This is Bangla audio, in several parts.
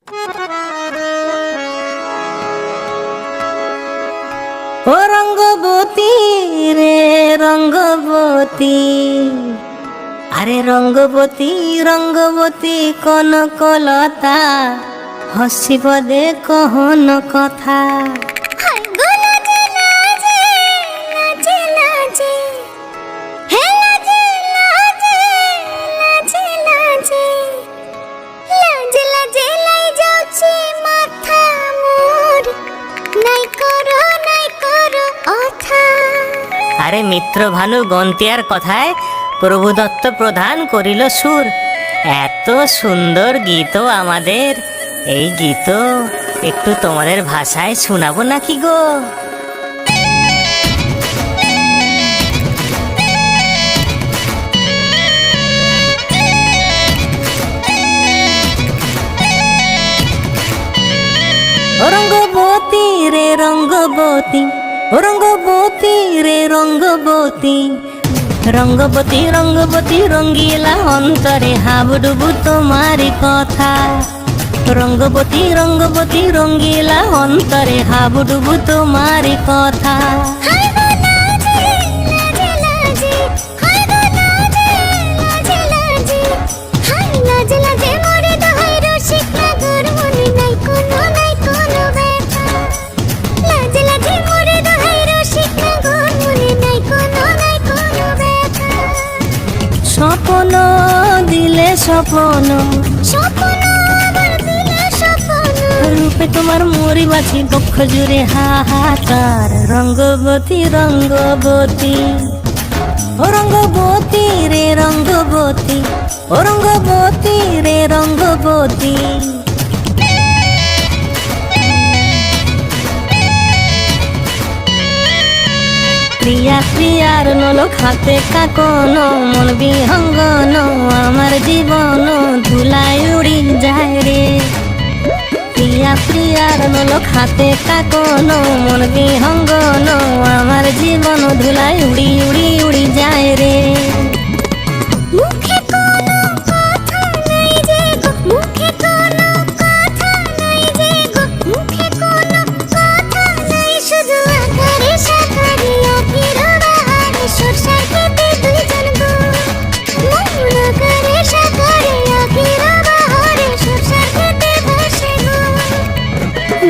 ও রঙ্গবতী রে রঙ্গবতী, আরে রঙ্গবতী রঙ্গবতী কনকলতা, হসিব দে কহন কথা। আরে মিত্র ভানু গন্তিয়ার কথায় প্রভুদত্ত প্রধান করিল সুর। এত সুন্দর গীত আমাদের, এই গীত একটু তোমাদের ভাষায় শোনাবো নাকি গো? রঙ্গবতী রে রঙ্গবতী, রঙ্গবতী রে রঙ্গবতী, রঙ্গবতী রঙ্গবতী রঙ্গিলা অন্তরে হাবুডুবু তোমারি কথা। রঙ্গবতী রঙ্গবতী রঙ্গিলা অন্তরে হাবুডুবু তোমারি কথা। স্বপ্ন দিলে স্বপ্ন, রূপে তোমার মরি বাছি বক্ষ জুড়ে হাহাকার। রঙ্গবতী রঙ্গবতী, ও রঙ্গবতী রে রঙ্গবতী, ও রঙ্গবতী রে রঙ্গবতী। প্রিয়া প্রিয়ার নলক হাতে কাকন, মন বিহঙ্গন আমার জীবন ধুলায় উড়ি যায় রে। প্রিয়া প্রিয়ার নলক হাতে কাকন, মন বিহঙ্গন আমার জীবন ধুলায় উড়ি উড়ি উড়ি যায় রে।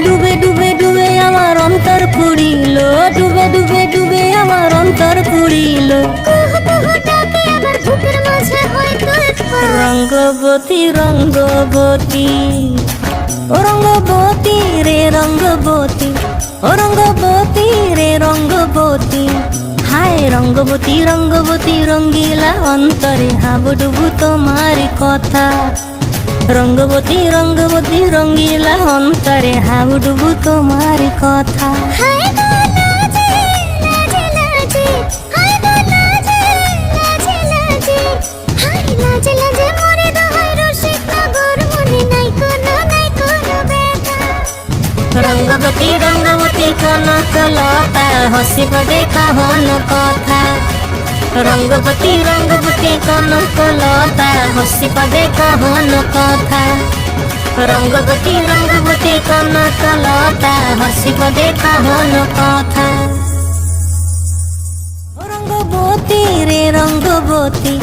ডুবে ডুবে ডুবে আমার অন্তর পুরিল, ডুবে ডুবে ডুবে আমার অন্তর পুরিল। রঙ্গবতী রঙ্গবতী, ও রঙ্গবতী রে রঙ্গবতী, ও রঙ্গবতী রে রঙ্গবতী। হায় রঙ্গবতী রঙ্গবতী রঙ্গিলা অন্তরে হাবুডুবু তোমারি কথা। রঙ্গবতী রঙ্গবতী রঙ্গিলা অন্তরে হাবুডুবু তোমারি কথা। রঙ্গবতী রঙ্গবতী কনকলতা, হসিব দে কহন কথা। রঙ্গবতী রঙ্গবতী কনকলতা, হসিব দে কহন কথা। রঙ্গবতী রঙ্গবতী কনকলতা, হসিব দে কহন কথা। রঙ্গবতী রে রঙ্গবতী।